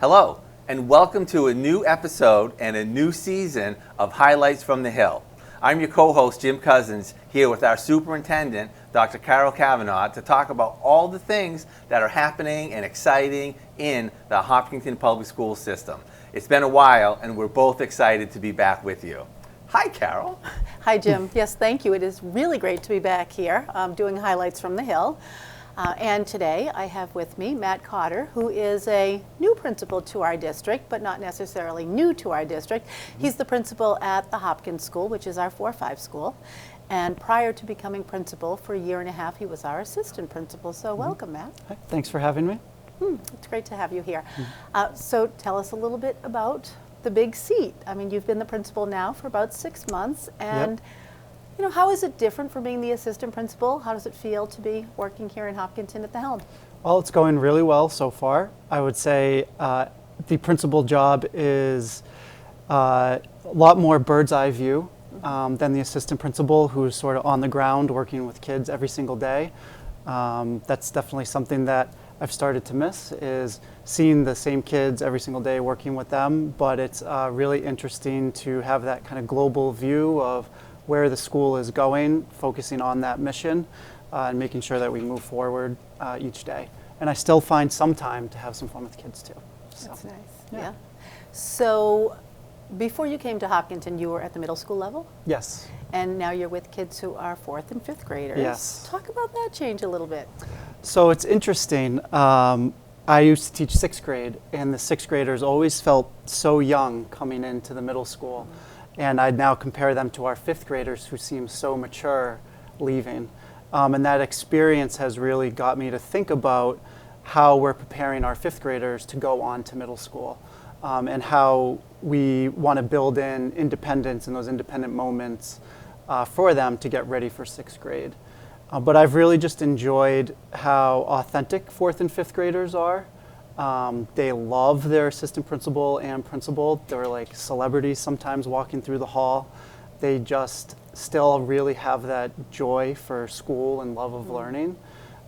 Hello, and welcome to a new episode and a new season of Highlights from the Hill. I'm your co-host, Jim Cousins, here with our superintendent, Dr. Carol Cavanaugh, to talk about all the things that are happening and exciting in the Hopkinton Public School system. It's been a while, and we're both excited to be back with you. Hi, Carol. Hi, Jim. Yes, thank you. It is really great to be back here doing Highlights from the Hill. And today I have with me Matt Cotter, who is a new principal to our district, but not necessarily new to our district. He's the principal at the Hopkins School, which is our 4-5 school. And prior to becoming principal for a year and a half, he was our assistant principal. So welcome, Matt. Hi, thanks for having me. It's great to have you here. So tell us a little bit about the big seat. I mean, you've been the principal now for about 6 months, and you know, how is it different from being the assistant principal? How does it feel to be working here in Hopkinton at the helm? Well, it's going really well so far. I would say the principal job is a lot more bird's eye view than the assistant principal, who's sort of on the ground working with kids every single day. That's definitely something that I've started to miss, is seeing the same kids every single day, working with them. But it's really interesting to have that kind of global view of where the school is going, focusing on that mission, and making sure that we move forward each day. And I still find some time to have some fun with kids too. So, that's nice. Yeah. So before you came to Hopkinton, you were at the middle school level? Yes. And now you're with kids who are 4th and 5th graders. Yes. Talk about that change a little bit. So it's interesting. I used to teach 6th grade, and the 6th graders always felt so young coming into the middle school. And I'd now compare them to our 5th graders who seem so mature leaving. And that experience has really got me to think about how we're preparing our 5th graders to go on to middle school, and how we want to build in independence and those independent moments for them to get ready for 6th grade. But I've really just enjoyed how authentic 4th and 5th graders are. They love their assistant principal and principal. They're like celebrities sometimes walking through the hall. They just still really have that joy for school and love of learning.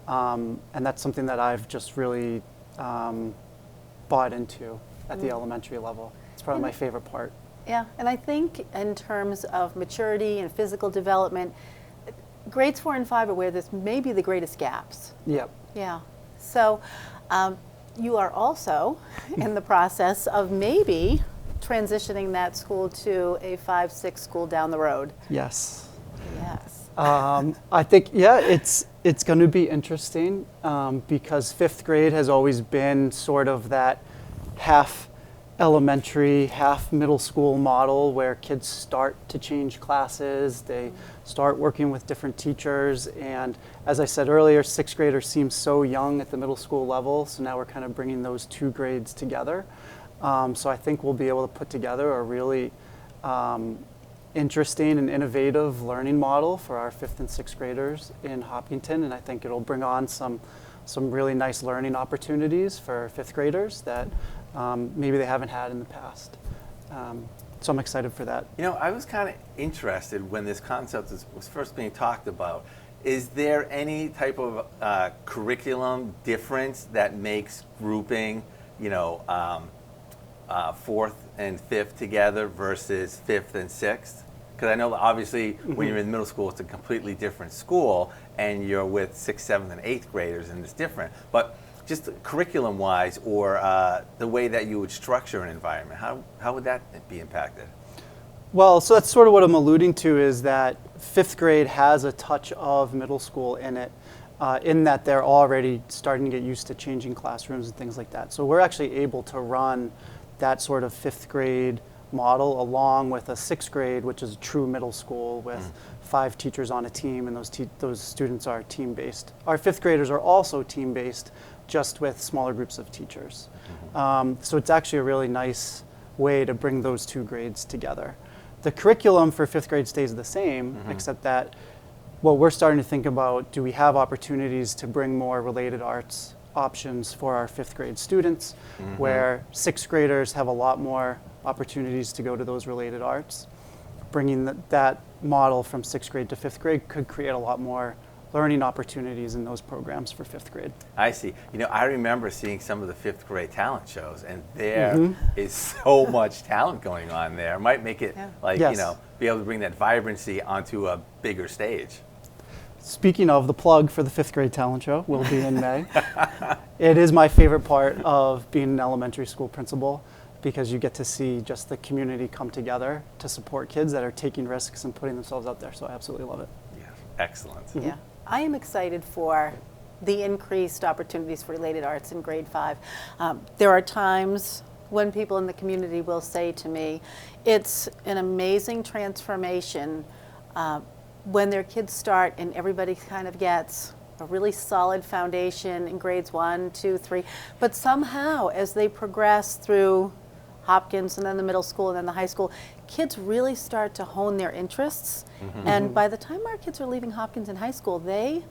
And that's something that I've just really bought into at the elementary level. It's probably my favorite part. Yeah, and I think in terms of maturity and physical development, grades 4 and 5 are where there's maybe the greatest gaps. Yep. Yeah. So you are also in the process of maybe transitioning that school to a 5-6 school down the road. Yes. Yes. I think, it's going to be interesting because 5th grade has always been sort of that half elementary, half middle school model where kids start to change classes, they start working with different teachers, and as I said earlier, 6th graders seem so young at the middle school level, so now we're kind of bringing those two grades together. So I think we'll be able to put together a really interesting and innovative learning model for our 5th and 6th graders in Hopkinton, and I think it'll bring on some really nice learning opportunities for 5th graders that maybe they haven't had in the past. So I'm excited for that. You know, I was kind of interested when this concept was first being talked about. Is there any type of curriculum difference that makes grouping, 4th and 5th together versus 5th and 6th? Because I know that obviously when you're in middle school, it's a completely different school, and you're with 6th, 7th, and 8th graders, and it's different. But just curriculum-wise, or the way that you would structure an environment, how would that be impacted? Well, so that's sort of what I'm alluding to, is that 5th grade has a touch of middle school in it, in that they're already starting to get used to changing classrooms and things like that. So we're actually able to run that sort of 5th grade model along with a 6th grade, which is a true middle school with 5 teachers on a team, and those students are team-based. Our 5th graders are also team-based, just with smaller groups of teachers. So it's actually a really nice way to bring those two grades together. The curriculum for 5th grade stays the same, except that what we're starting to think about, do we have opportunities to bring more related arts options for our 5th grade students, where 6th graders have a lot more opportunities to go to those related arts. Bringing that model from 6th grade to 5th grade could create a lot more learning opportunities in those programs for fifth grade. I see. I remember seeing some of the fifth grade talent shows, and there is so much talent going on there. It might make it Yes. be able to bring that vibrancy onto a bigger stage. Speaking of, the plug for the fifth grade talent show will be in May. It is my favorite part of being an elementary school principal, because you get to see just the community come together to support kids that are taking risks and putting themselves out there. So I absolutely love it. Yeah, excellent. Yeah, I am excited for the increased opportunities for related arts in grade 5. There are times when people in the community will say to me, it's an amazing transformation when their kids start and everybody kind of gets a really solid foundation in grades 1, 2, 3, but somehow as they progress through Hopkins and then the middle school and then the high school, kids really start to hone their interests. And by the time our kids are leaving Hopkins in high school, they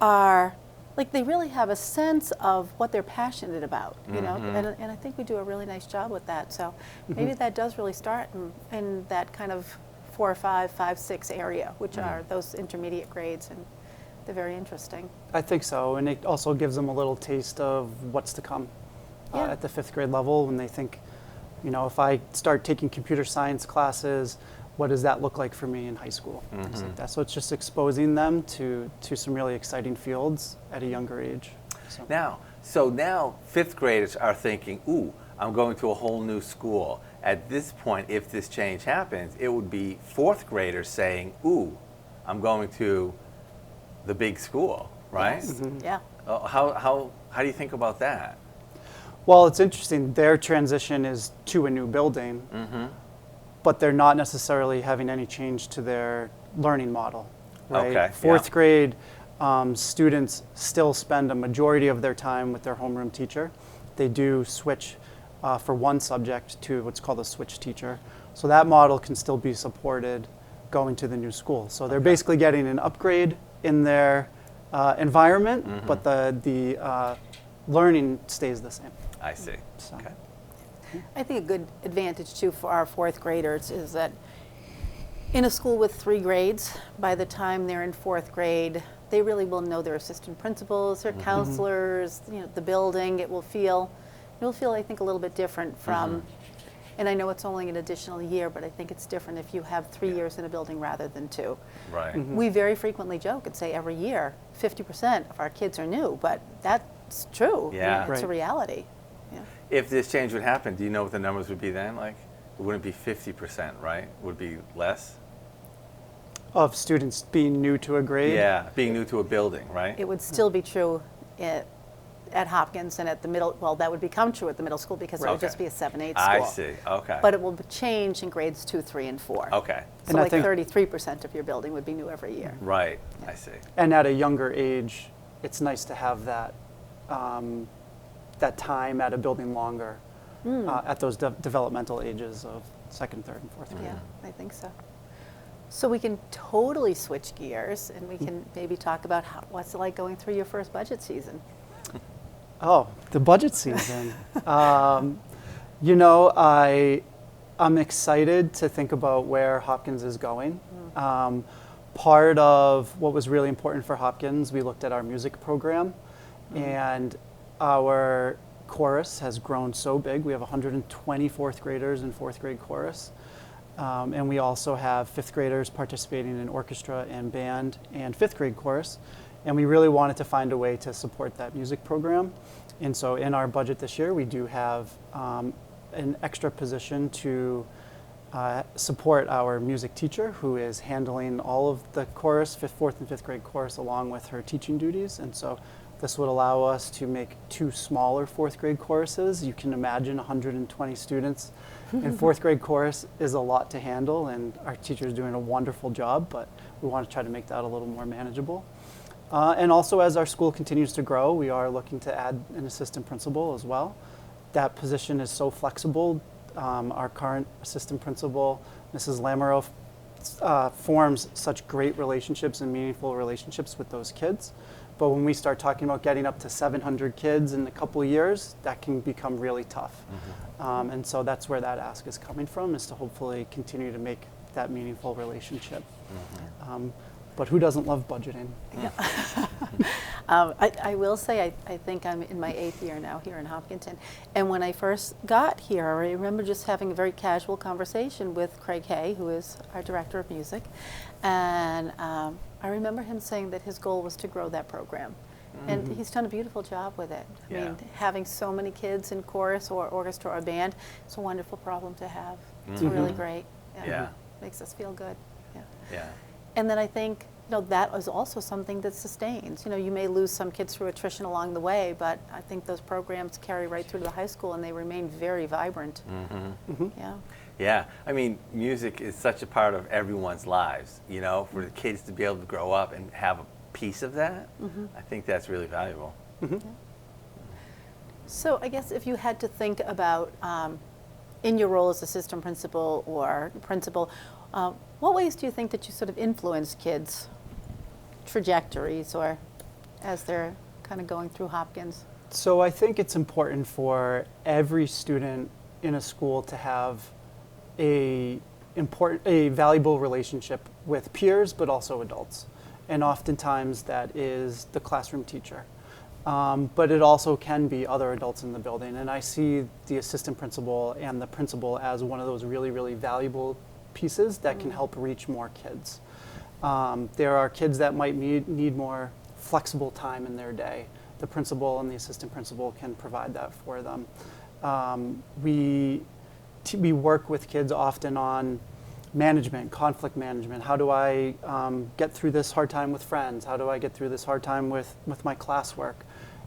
are, they really have a sense of what they're passionate about, you know? And I think we do a really nice job with that. So maybe that does really start in that kind of 4, 5, 5, 6 area, which are those intermediate grades, and they're very interesting. I think so, and it also gives them a little taste of what's to come Yeah. at the fifth grade level, when they think, if I start taking computer science classes, what does that look like for me in high school? Things like that. So it's just exposing them to some really exciting fields at a younger age. So. Now fifth graders are thinking, ooh, I'm going to a whole new school. At this point, if this change happens, it would be fourth graders saying, ooh, I'm going to the big school, right? Yes. Yeah. How do you think about that? Well, it's interesting. Their transition is to a new building, but they're not necessarily having any change to their learning model. Right? Okay, Fourth yeah. grade students still spend a majority of their time with their homeroom teacher. They do switch for one subject to what's called a switch teacher. So that model can still be supported going to the new school. So they're basically getting an upgrade in their environment, but the learning stays the same. I see. So. Okay. I think a good advantage too for our fourth graders is that in a school with 3 grades, by the time they're in fourth grade, they really will know their assistant principals, their counselors, the building. It will feel, I think, a little bit different from, and I know it's only an additional year, but I think it's different if you have 3 years in a building rather than 2. Right. We very frequently joke and say every year 50% of our kids are new, but that's true. Yeah. It's a Right. reality. Yeah. If this change would happen, do you know what the numbers would be then? It wouldn't be 50%, right? It would be less? Of students being new to a grade. Yeah, being new to a building, right? It would still be true at Hopkins and at the middle, well, that would become true at the middle school because it would Okay. just be a 7-8 school. I see. Okay. But it will change in grades 2, 3, and 4. Okay. So And I like think- 33% of your building would be new every year. Right. I see. And at a younger age, it's nice to have that that time at a building longer at those developmental ages of second, third, and fourth grade. Yeah, I think so. So we can totally switch gears and we can maybe talk about what's it like going through your first budget season. Oh, the budget season. I'm excited to think about where Hopkins is going. Part of what was really important for Hopkins, we looked at our music program, and our chorus has grown so big. We have 120 fourth graders in fourth grade chorus. And we also have fifth graders participating in orchestra and band and fifth grade chorus. And we really wanted to find a way to support that music program. And so in our budget this year, we do have an extra position to support our music teacher, who is handling all of the chorus, fourth and fifth grade chorus, along with her teaching duties. And so this would allow us to make 2 smaller fourth grade choruses. You can imagine 120 students in fourth grade chorus is a lot to handle, and our teacher is doing a wonderful job, but we want to try to make that a little more manageable. And also, as our school continues to grow, we are looking to add an assistant principal as well. That position is so flexible. Our current assistant principal, Mrs. Lamoureux, forms such great relationships and meaningful relationships with those kids. But when we start talking about getting up to 700 kids in a couple of years, that can become really tough. And so that's where that ask is coming from, is to hopefully continue to make that meaningful relationship. But who doesn't love budgeting? I will say I think I'm in my 8th year now here in Hopkinton. And when I first got here, I remember just having a very casual conversation with Craig Hay, who is our director of music. And I remember him saying that his goal was to grow that program. And he's done a beautiful job with it. I mean, having so many kids in chorus or orchestra or band, it's a wonderful problem to have. It's really great. Yeah. Makes us feel good. Yeah. Yeah. And then I think, that is also something that sustains. You may lose some kids through attrition along the way, but I think those programs carry right through to the high school and they remain very vibrant. Yeah. Yeah, I mean, music is such a part of everyone's lives, for the kids to be able to grow up and have a piece of that. I think that's really valuable. So I guess if you had to think about, in your role as assistant principal or principal, what ways do you think that you sort of influence kids' trajectories or as they're kind of going through Hopkins? So I think it's important for every student in a school to have a valuable relationship with peers, but also adults. And oftentimes that is the classroom teacher. But it also can be other adults in the building. And I see the assistant principal and the principal as one of those really, really valuable pieces that can help reach more kids. There are kids that might need more flexible time in their day. The principal and the assistant principal can provide that for them. We work with kids often on management, conflict management. How do I get through this hard time with friends? How do I get through this hard time with my classwork?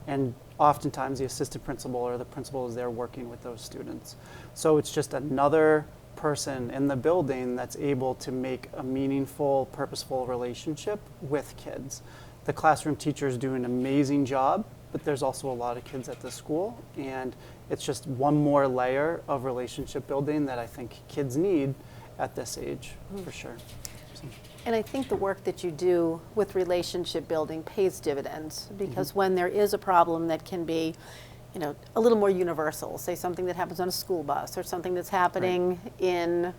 And oftentimes the assistant principal or the principal is there working with those students. So it's just another person in the building that's able to make a meaningful, purposeful relationship with kids. The classroom teachers do an amazing job, but there's also a lot of kids at the school, and it's just one more layer of relationship building that I think kids need at this age, for sure. And I think the work that you do with relationship building pays dividends, because when there is a problem that can be, a little more universal, say something that happens on a school bus or something that's happening in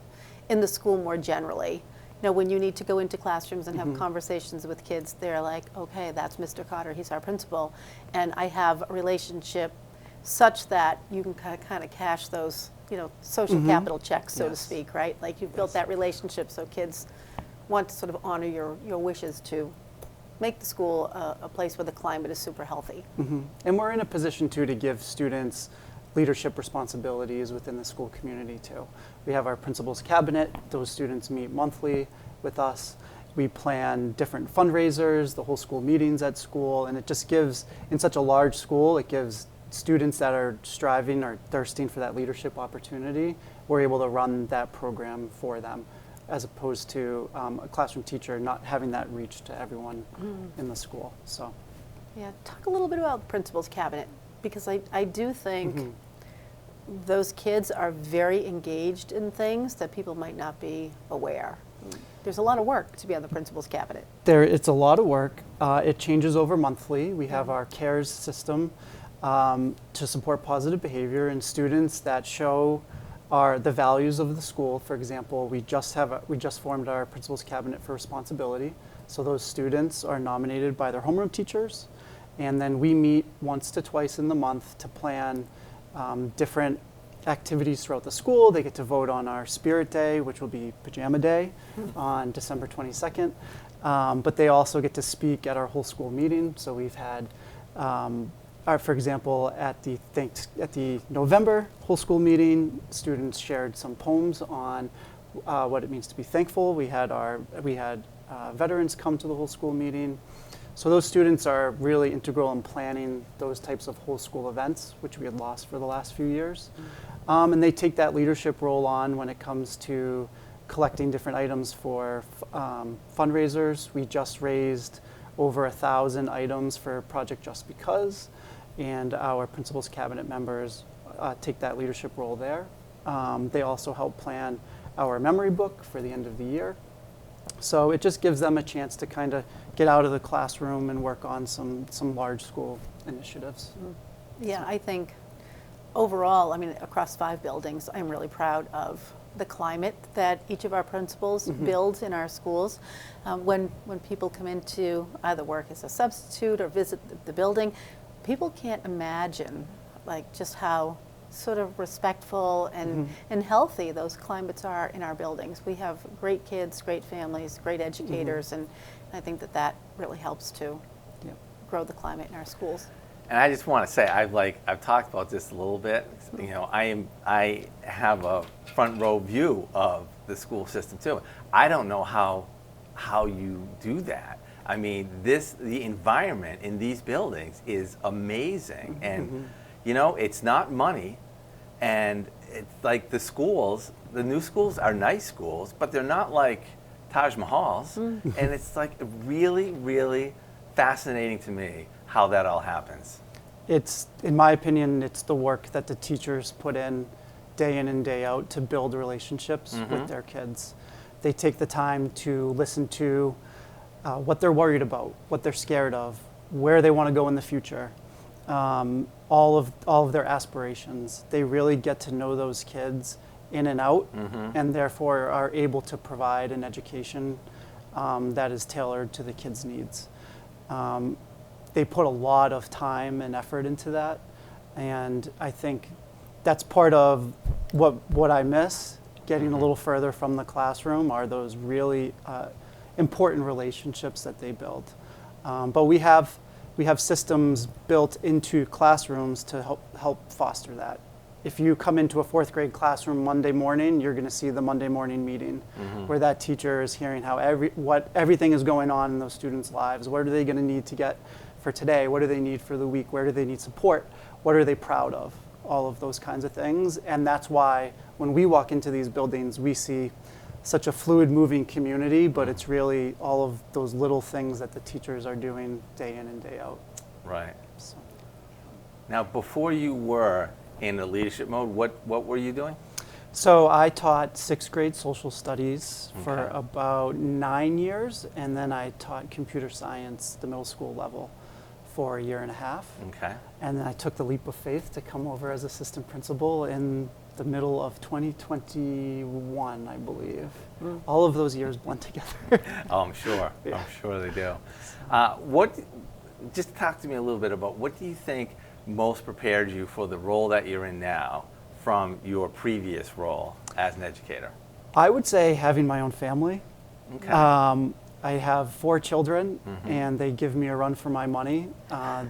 the school more generally. When you need to go into classrooms and have conversations with kids, they're like, okay, that's Mr. Cotter, he's our principal, and I have a relationship such that you can kind of cash those, social capital checks, so to speak, right? Like you've built that relationship, so kids want to sort of honor your wishes to make the school a place where the climate is super healthy. And we're in a position too to give students leadership responsibilities within the school community too. We have our principal's cabinet. Those students meet monthly with us. We plan different fundraisers, the whole school meetings at school, and it just gives, in such a large school, it gives students that are striving or thirsting for that leadership opportunity, we're able to run that program for them, as opposed to a classroom teacher not having that reach to everyone in the school. So, yeah, talk a little bit about the principal's cabinet, because I do think those kids are very engaged in things that people might not be aware. There's a lot of work to be on the principal's cabinet. It's a lot of work. It changes over monthly. We have our CARES system to support positive behavior, and students that show the values of the school. For example, we just formed our principal's cabinet for responsibility. So those students are nominated by their homeroom teachers, and then we meet once to twice in the month to plan different activities throughout the school. They get to vote on our Spirit Day, which will be Pajama Day on December 22nd. But they also get to speak at our whole school meeting. So we've had, for example, at the November whole school meeting, students shared some poems on what it means to be thankful. We had veterans come to the whole school meeting. So those students are really integral in planning those types of whole school events, which we had lost for the last few years. And they take that leadership role on when it comes to collecting different items for fundraisers. We just raised over 1,000 items for Project Just Because, and our principal's cabinet members take that leadership role there. They also help plan our memory book for the end of the year. So it just gives them a chance to kind of get out of the classroom and work on some large school initiatives. Yeah, I think overall, I mean, across 5 buildings, I'm really proud of the climate that each of our principals builds in our schools. When people come in to either work as a substitute or visit the building, people can't imagine like just how sort of respectful and healthy those climates are in our buildings. We have great kids, great families, great educators, and I think that really helps to grow the climate in our schools. And I just want to say, I've talked about this a little bit. You know, I have a front row view of the school system too. I don't know how you do that. I mean, the environment in these buildings is amazing, and you know, it's not money, and it's like the new schools are nice schools, but they're not like Taj Mahals, and it's like really, really fascinating to me how that all happens. It's, in my opinion, it's the work that the teachers put in and day out to build relationships with their kids. They take the time to listen to what they're worried about, what they're scared of, where they want to go in the future, all of their aspirations. They really get to know those kids in and out, and therefore are able to provide an education that is tailored to the kids' needs. They put a lot of time and effort into that, and I think that's part of what I miss, getting a little further from the classroom, are those really important relationships that they build. But we have systems built into classrooms to help foster that. If you come into a 4th grade classroom Monday morning, you're going to see the Monday morning meeting where that teacher is hearing how everything is going on in those students' lives. What are they going to need to get for today? What do they need for the week? Where do they need support? What are they proud of? All of those kinds of things. And that's why when we walk into these buildings, we see such a fluid, moving community, but it's really all of those little things that the teachers are doing day in and day out. Right. So. Now, before you were in the leadership mode, what were you doing? So I taught 6th grade social studies for Okay. about 9 years, and then I taught computer science, the middle school level, for a year and a half. Okay. And then I took the leap of faith to come over as assistant principal in the middle of 2021, I believe. All of those years blend together. Oh, I'm sure. Yeah. I'm sure they do. Just talk to me a little bit about what do you think most prepared you for the role that you're in now from your previous role as an educator? I would say having my own family. Okay. I have 4 children, and they give me a run for my money.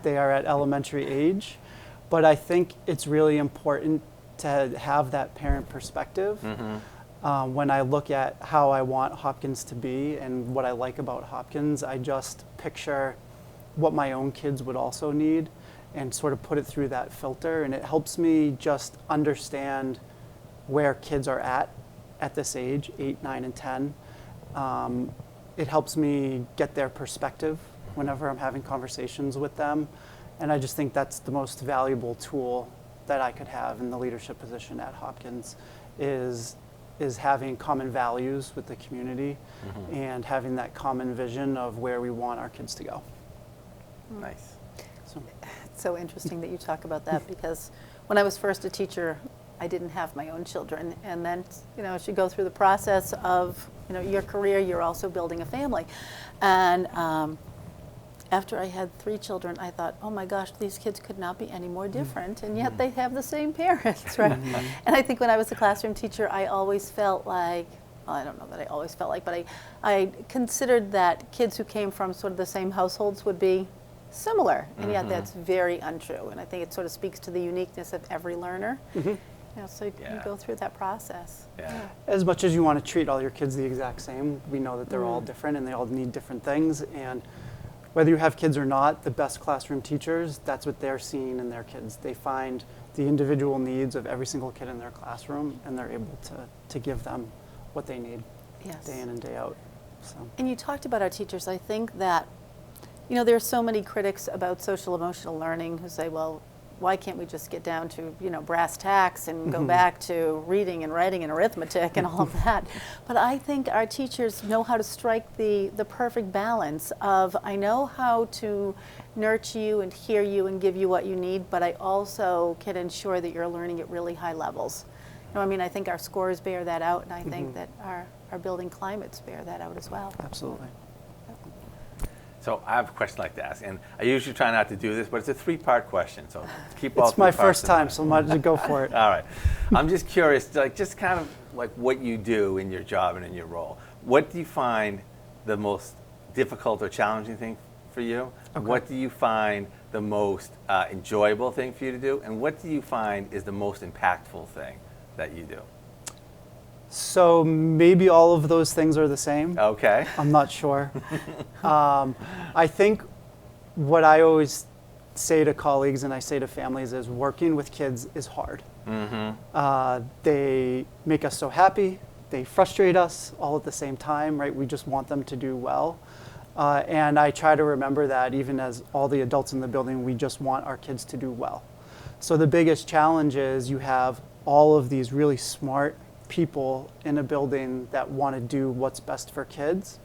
They are at elementary age, but I think it's really important to have that parent perspective. When I look at how I want Hopkins to be and what I like about Hopkins, I just picture what my own kids would also need and sort of put it through that filter, and it helps me just understand where kids are at this age, 8, 9, and 10. It helps me get their perspective whenever I'm having conversations with them, and I just think that's the most valuable tool that I could have in the leadership position at Hopkins is having common values with the community and having that common vision of where we want our kids to go. Nice. So, It's so interesting that you talk about that because when I was first a teacher, I didn't have my own children. And then, as you go through the process of, your career, you're also building a family. And after I had 3 children, I thought, oh my gosh, these kids could not be any more different, and yet they have the same parents, right? And I think when I was a classroom teacher, I always felt like, well, I don't know that I always felt like, but I considered that kids who came from sort of the same households would be similar, and yet that's very untrue. And I think it sort of speaks to the uniqueness of every learner. So you go through that process. Yeah. as much as you want to treat all your kids the exact same, we know that they're all different and they all need different things. And whether you have kids or not, the best classroom teachers, that's what they're seeing in their kids. They find the individual needs of every single kid in their classroom, and they're able to give them what they need day in and day out. So. And you talked about our teachers. I think that, there are so many critics about social emotional learning who say, well, why can't we just get down to, brass tacks and go back to reading and writing and arithmetic and all of that? But I think our teachers know how to strike the perfect balance of, I know how to nurture you and hear you and give you what you need, but I also can ensure that you're learning at really high levels. I think our scores bear that out, and I think that our building climates bear that out as well. Absolutely. So I have a question I'd like to ask, and I usually try not to do this, but it's a three-part question, so keep all It's my three parts first in time, mind. so I might go for it. All right. I'm just curious, just kind of like what you do in your job and in your role. What do you find the most difficult or challenging thing for you? Okay. What do you find the most enjoyable thing for you to do? And what do you find is the most impactful thing that you do? So maybe all of those things are the same. Okay. I'm not sure. I think what I always say to colleagues and I say to families is working with kids is hard. They make us so happy. They frustrate us all at the same time, right? We just want them to do well. And I try to remember that even as all the adults in the building, we just want our kids to do well. So the biggest challenge is you have all of these really smart people in a building that want to do what's best for kids.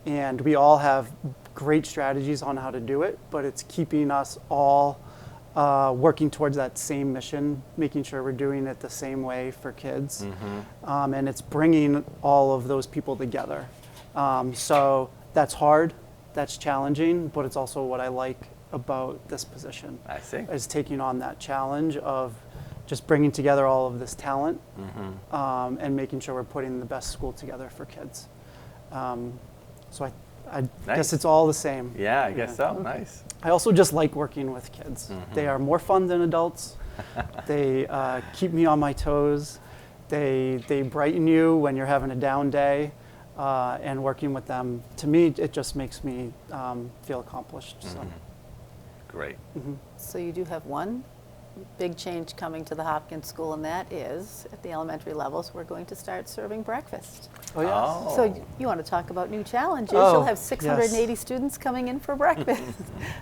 And we all have great strategies on how to do it, but it's keeping us all working towards that same mission, making sure we're doing it the same way for kids. And it's bringing all of those people together. So that's hard, that's challenging, but it's also what I like about this position. I see. Is taking on that challenge of just bringing together all of this talent and making sure we're putting the best school together for kids. So I Nice. guess it's all the same. Yeah, I guess so. Nice. I also just like working with kids. They are more fun than adults. They keep me on my toes. They brighten you when you're having a down day. And working with them, to me, it just makes me feel accomplished. So. Great. So you do have one big change coming to the Hopkins School, and that is, at the elementary levels, we're going to start serving breakfast. Oh, yes. Oh. So you want to talk about new challenges. Oh, You'll have 680 yes. students coming in for breakfast.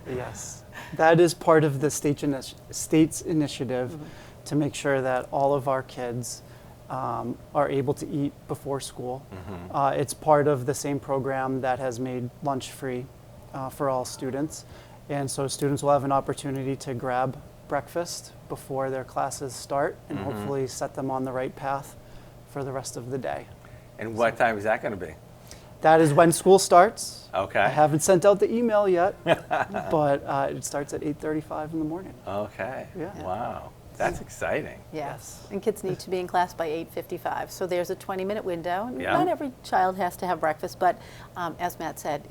Yes. That is part of the state's initiative to make sure that all of our kids are able to eat before school. It's part of the same program that has made lunch free for all students. And so students will have an opportunity to grab breakfast before their classes start and hopefully set them on the right path for the rest of the day. And what time is that going to be? That is when school starts. Okay. I haven't sent out the email yet, but it starts at 8:35 in the morning. Okay. Yeah. Wow. That's exciting. Yes, and kids need to be in class by 8:55. So there's a 20-minute window. Yeah. Not every child has to have breakfast, but as Matt said,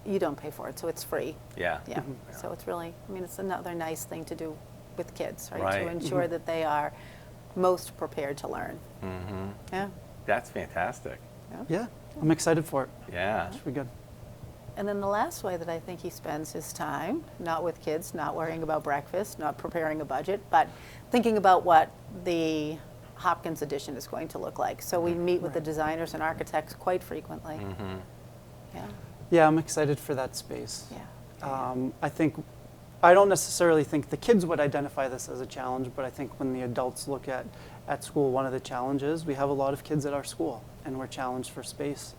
you don't pay for it, so it's free. Yeah. Yeah. So it's really, it's another nice thing to do with kids, right? Right. To ensure that they are most prepared to learn. Yeah. That's fantastic. Yeah, I'm excited for it. Yeah. Should be good. And then the last way that I think he spends his time, not with kids, not worrying about breakfast, not preparing a budget, but thinking about what the Hopkins edition is going to look like. So we meet with the designers and architects quite frequently. Yeah. Yeah, I'm excited for that space. Yeah. I don't necessarily think the kids would identify this as a challenge, but I think when the adults look at school, one of the challenges, we have a lot of kids at our school and we're challenged for space.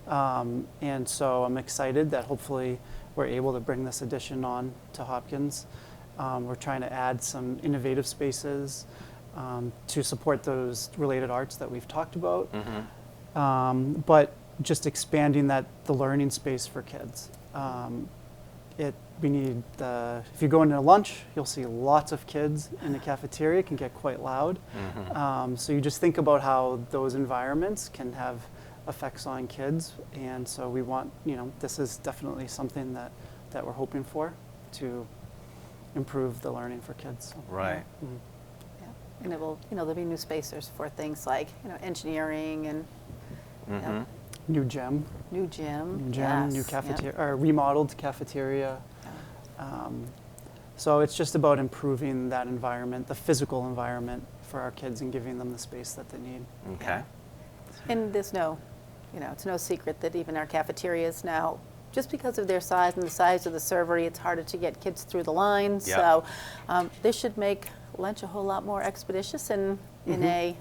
And so I'm excited that hopefully we're able to bring this addition on to Hopkins. We're trying to add some innovative spaces to support those related arts that we've talked about. But just expanding the learning space for kids. We need if you go into lunch, you'll see lots of kids in the cafeteria. It can get quite loud. So you just think about how those environments can have effects on kids, and so we want, this is definitely something that we're hoping for to improve the learning for kids. Right. Yeah. And it will, there'll be new spaces for things like, engineering and New gym. new gym. New Yes. cafeteria, or remodeled cafeteria. So it's just about improving that environment, the physical environment for our kids and giving them the space that they need. Okay. And there's no, it's no secret that even our cafeterias now just because of their size and the size of the servery, it's harder to get kids through the line. Yeah. So this should make lunch a whole lot more expeditious and in a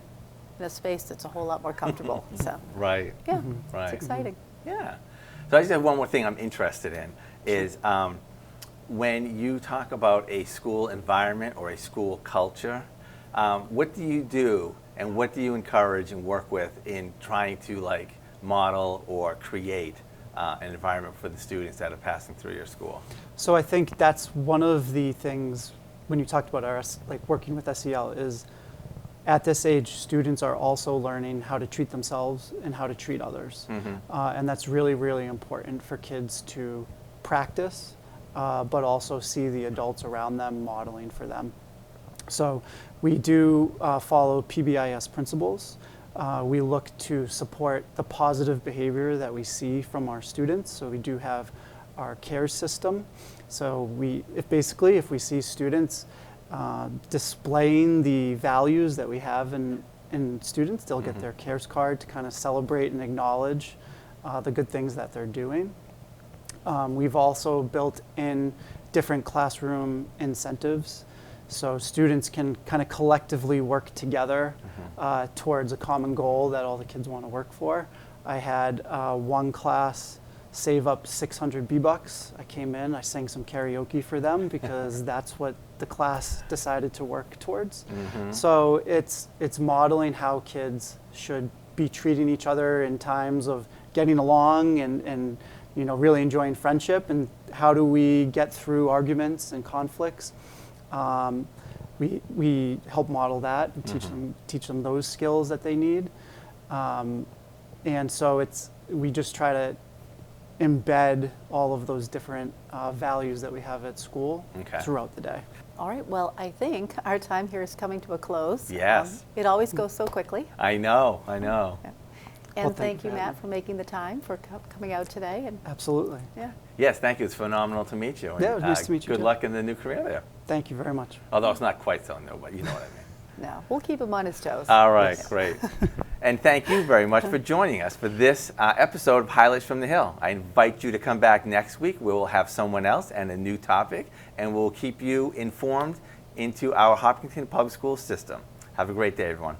space that's a whole lot more comfortable. So Right. yeah, Right. it's exciting. Yeah. So I just have one more thing I'm interested in is when you talk about a school environment or a school culture, what do you do and what do you encourage and work with in trying to like model or create an environment for the students that are passing through your school? So I think that's one of the things when you talked about our like working with SEL is at this age, students are also learning how to treat themselves and how to treat others. And that's really, really important for kids to practice, but also see the adults around them modeling for them. So we do follow PBIS principles. We look to support the positive behavior that we see from our students. So we do have our CARES system. So if we see students displaying the values that we have in students, they'll get their CARES card to kind of celebrate and acknowledge the good things that they're doing. We've also built in different classroom incentives. So students can kind of collectively work together towards a common goal that all the kids want to work for. I had one class save up 600 B-Bucks. I came in, I sang some karaoke for them because that's what the class decided to work towards. So it's modeling how kids should be treating each other in times of getting along and really enjoying friendship, and how do we get through arguments and conflicts. We help model that and teach them those skills that they need. And so we just try to embed all of those different values that we have at school throughout the day. All right, well, I think our time here is coming to a close. Yes. It always goes so quickly. I know. And Well, thank you, for having Matt, me. for making the time, for coming out today. And Absolutely. yeah, Yes, thank you. It's phenomenal to meet you. And, Yeah, it was nice to meet you, Good too. luck in the new career there. Thank you very much. Although it's not quite so new, but you know what I mean. no, we'll keep him on his toes. All right, great. And thank you very much for joining us for this episode of Highlights from the Hill. I invite you to come back next week. We will have someone else and a new topic, and we'll keep you informed into our Hopkinton Public School system. Have a great day, everyone.